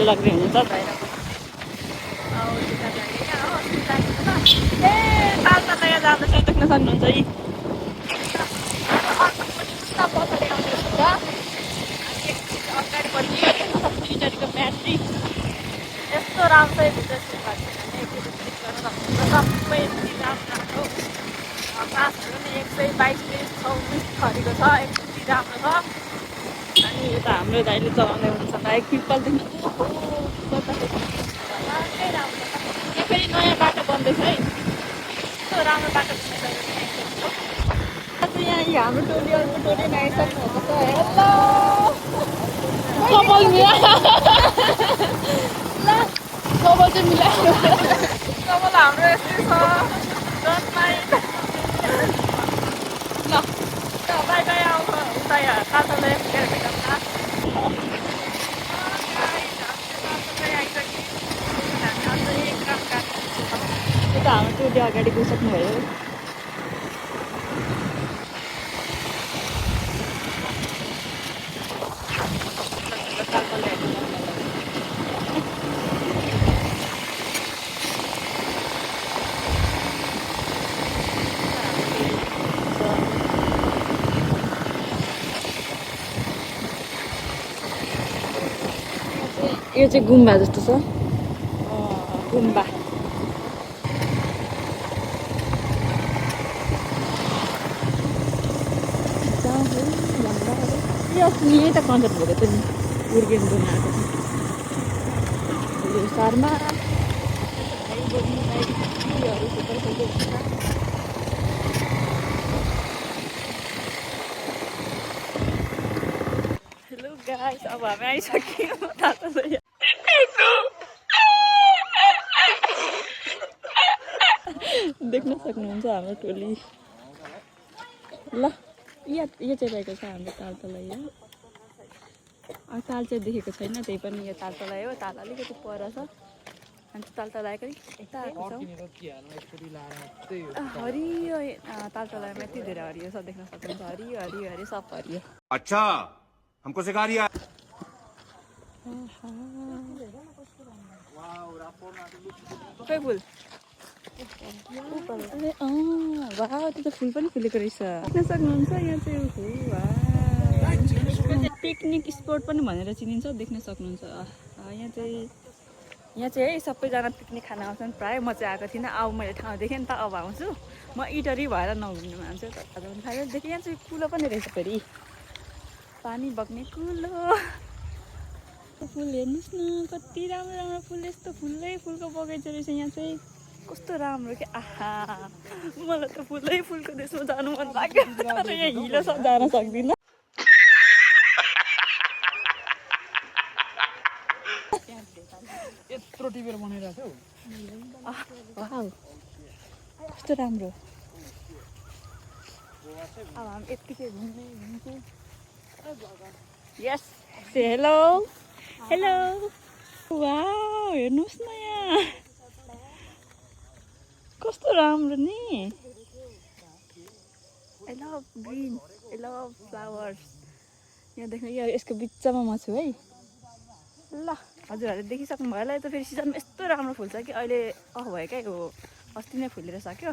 लाग्ने हुन्छ जाँदैछ देख्न सक्नुहुन्छ यी अगाडिपट्टि ब्याट्री यस्तो राम्रो सबै राम्रो क्लासहरू पनि 122-126 थरीको छ एकदमै राम्रो छ। अनि यता हाम्रो दाइले चलाउँदै हुनुहुन्छ बाइक पिपलदेखि राम्रो छ। यहाँ फेरि नयाँ बाटो बन्दैछ है, यस्तो राम्रो बाटो बन्दैछ। यहाँ हाम्रो टोली अर्को टोली आइसक्नुहुन्छ। हेलो कपाल मिला ल कपाल चाहिँ मिलायो कपाल हाम्रो यस्तै छ डोन्ट माइन्ड ल बाई बाई आउँछ उता यहाँ काठमाडौँ पुगेर भेटौँ न। यता हाम्रो टोली अगाडि गइसक्नु भयो। यो चाहिँ गुम्बा जस्तो छ, गुम्बा यही त कन्सर्ट भएको थियो नि उर्गेन घुम्न आएको थियो शर्मा। हेलो गाइस, अब हामी आइसक्यौँ तातोलाई। देख्न सक्नुहुन्छ हाम्रो टोली। ल यो चाहिँ रहेको छ हाम्रो तालतलाई हो। ताल चाहिँ देखेको छैन, त्यही पनि यो तालतलाई हो। ताल अलिकति पर छ अनि तालतलाई पनि यता आएको छ। हरियो तालतलाईमा यति धेरै हरियो छ, देख्न सक्नुहुन्छ। हरियो हरियो हरियो सब हरियो। अच्छा हमको सिखा रिया। खोइ फुल वाह, त्यो त फुल पनि फुलेको रहेछ। देख्न सक्नुहुन्छ यहाँ चाहिँ पिकनिक स्पोट पनि भनेर चिनिन्छ, देख्न सक्नुहुन्छ। यहाँ चाहिँ है सबैजना पिकनिक खान आउँछन् प्रायः। म चाहिँ आएको थिइनँ, अब मैले ठाउँ देखेँ नि त, अब आउँछु। म इटरी भएर नघुम्ने मान्छे देखिन। यहाँ चाहिँ कुलो पनि रहेछ, फेरि पानी बग्ने कुलो। फुल हेर्नुहोस् न, कति राम्रो राम्रो फुल। यस्तो फुलै फुलको बगैँचा रहेछ यहाँ चाहिँ, कस्तो राम्रो कि। आहा, मलाई त फुलै फुलको देशमा जानु मन लाग्यो, तर यहाँ हिलो सब जान सक्दिनँ। यत्रो टिपेर बनाइरहेको थियो, कस्तो राम्रो। अब हामी यत्तिकै घुम्छौँ। यस, से हेलो हेलो। वाउ, हेर्नुहोस् न यहाँ कस्तो राम्रो नि। I love green, I love flowers. यहाँ देख्नु, यो यसको बिचमा म छु है। ल हजुरहरूले देखिसक्नु भयो होला। यो त फेरि सिजनमा यस्तो राम्रो फुल्छ कि अहिले भएकै हो, अस्ति नै फुलेर सक्यो।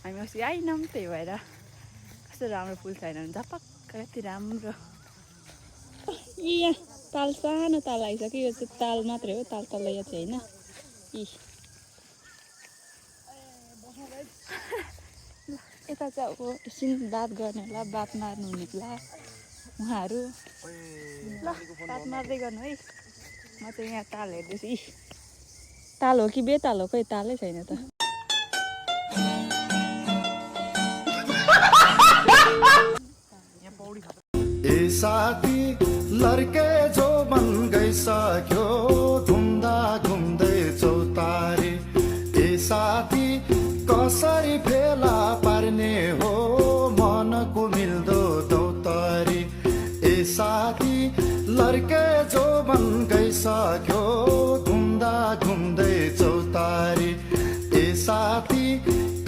हामी अस्ति आइनौँ, त्यही भएर कस्तो राम्रो फुल छैन भने झपक्क कति राम्रो। यहाँ ताल, सानो ताल आइसक्यो। यो चाहिँ ताल मात्रै हो, ताल तल यो चाहिँ होइन। यता चाहिँ अब एकछिन बात गर्ने होला, बात मार्नु हुने होला उहाँहरू। ल बात मार्दै गर्नु है। म चाहिँ यहाँ ताल हेर्दैछु। ताल हो कि बेताल हो, खोइ तालै छैन त। ए साथी लड्के जो बन गई सक्यो, घुम्दा घुम्दै चौतारी। ए साथी कसरी फेला पार्ने हो मनको मिल्दो दौतारी। ए साथी लड्के जो बन गई सक्यो, घुम्दा घुम्दै चौतारी। ए साथी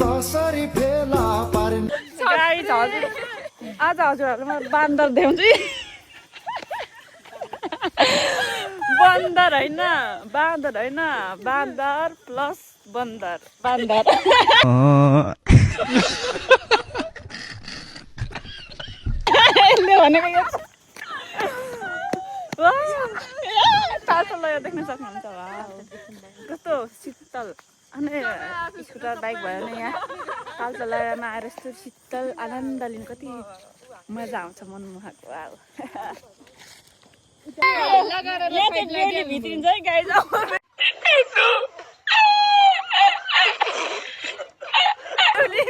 कसरी फेला पार्ने। आज हजुरहरूलाई म बान्दर देखाउँछु है। बन्दर होइन बाँदर होइन बाँदर प्लस बन्दर बान्दर। यसले भनेको यो तातो लय देख्न सक्नुहुन्छ। कस्तो शीतल अनि स्कुटर बाइक भयो भने यहाँ तातो लयमा आएर यस्तो शीतल आनन्द लिनु कति मजा आउँछ मनमोहक। यहाँ चाहिँ बेली भित्रिन्छ है गाई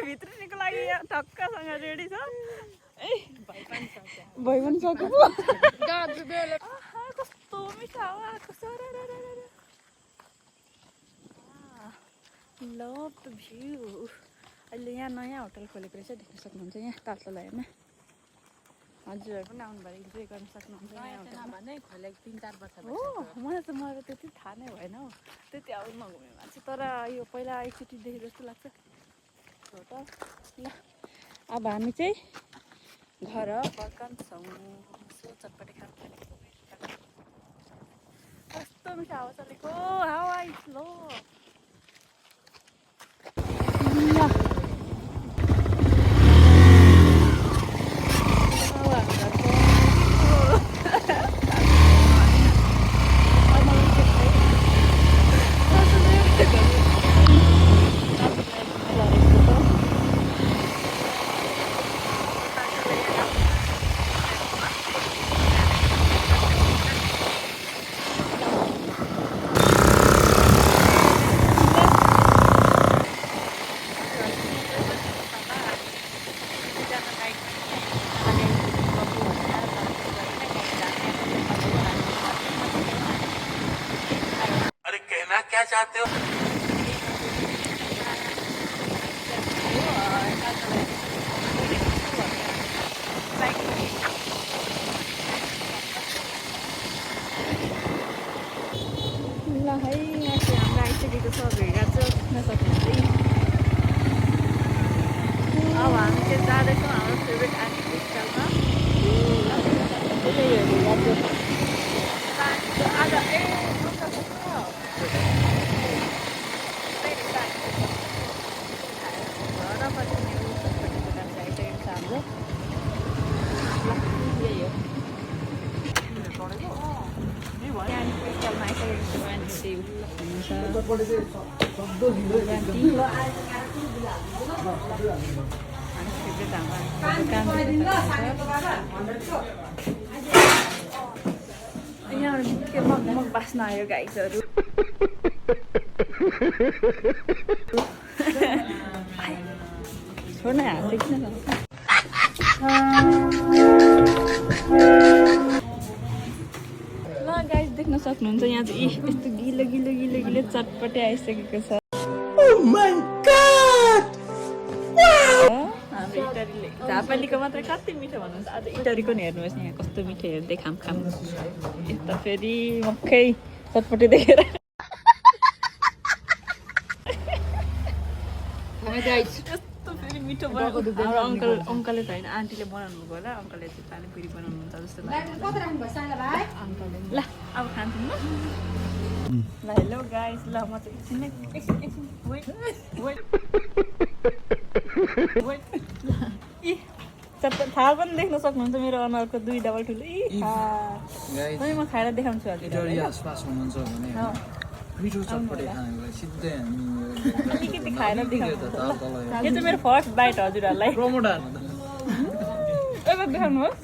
भित्रिनुको लागि टक्कसँग रेडी छ। भइ पनि सक्यो कस्तो मिठो हावा आएको छ। Love the view. अहिले यहाँ नयाँ होटल खोलेको रहेछ देख्न सक्नुहुन्छ यहाँ तातो लयमा। हजुरहरू पनि आउनुभयो इन्जोय गर्न सक्नुहुन्छ। मलाई त त्यति थाहा नै भएन हौ त्यति आउनु नघुमे मान्छे तर यो पहिला एकचोटि देखे जस्तो लाग्छ होटल। ल अब हामी चाहिँ घर फर्कन्छौँ। चटपटे खानु थालेको कस्तो मिठो हावा चलेको हावा स्लो। क्या चाहते हो? ल है यहाँ चाहिँ हाम्रो आइसकेको छ भेटघाट चाहिँ देख्न सक्नुहुन्छ। अब हामी चाहिँ जाँदैछौँ हाम्रो फेभरेट आर्टिस्ट स्टाइलमा। आज यहाँबाट मग बास्न आयो गाइसहरू। छोड्न हात देख्न ल गाइस देख्न सक्नुहुन्छ यहाँ चाहिँ यस्तो गिलो गिलो गिलो गिलो चटपटे आइसकेको छ। हाम्रो इटरीले झापालीको मात्रै कति मिठो भन्नुहुन्छ आज इटरीको नि हेर्नुहोस् यहाँ कस्तो मिठो हेर्दै खाम यता फेरि मक्कै चटपटे देखेर यस्तो फेरि मिठो बनाएको हाम्रो अङ्कलले त होइन आन्टीले बनाउनु भयो होला। अङ्कलले चाहिँ पानीपुरी बनाउनुहुन्छ जस्तो लाग्यो। ल अब खान्छौँ ल हेलो गाइस। ल म चाहिँ एकछिन वेट थाहा पनि देख्न सक्नुहुन्छ मेरो अनुहारको दुई डबल ठुलो म खाएर देखाउँछु हजुर। अलिकति खाएर देखाउँछु। यो चाहिँ मेरो फर्स्ट बाइट हजुरहरूलाई देखाउनुहोस्।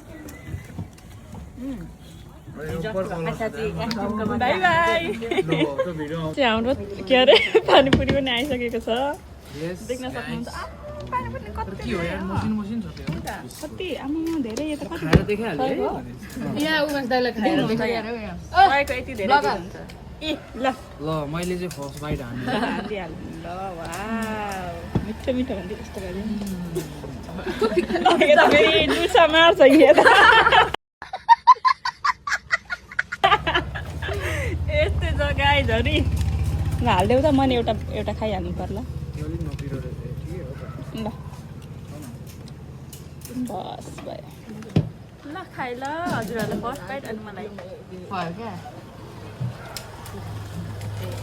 By by. हाम्रो के अरे पानीपुरी पनि आइसकेको छ देख्न सक्नुहुन्छ। कति आमा धेरै यो त कति यति धेरै हुन्छ। ल मैले चाहिँ फर्स्ट बाइट हालिहाल्नु ल। वाउ मिठो मिठो भन्दै कस्तो गऱ्यो फेरि डुसा मार्छ यस्तै छ गाइजहरू। ल हालिदेऊ त मैले एउटा खाइहाल्नु पर्ला। ल बस भयो ल खाइ ल हजुरहरूलाई फर्स्ट बाइट अनि मलाई भयो क्या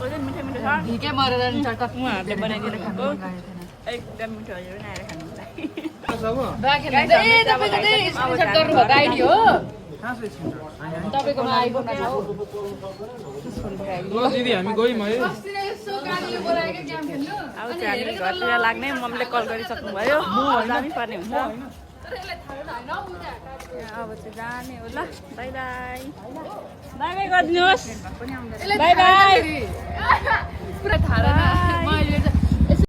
ओजन मिठो मिठो छ ढिकै मरेर नि चटक उहाँहरूले बनाइदिनु खाएको एकदम मिठो हजुर पनि आएर खानु गर्नुभएको आइडी हो तपाईँकोमा आइफोन छ ल दिदी हामी गयौँ है अब चाहिँ हामी घरतिर लाग्ने मम्मीले कल गरिसक्नुभयो जानै पर्ने हुन्छ अब चाहिँ जाने हो ल बाई बाई बाई बाई गरिदिनुहोस् बाई बाई पुरा थाहा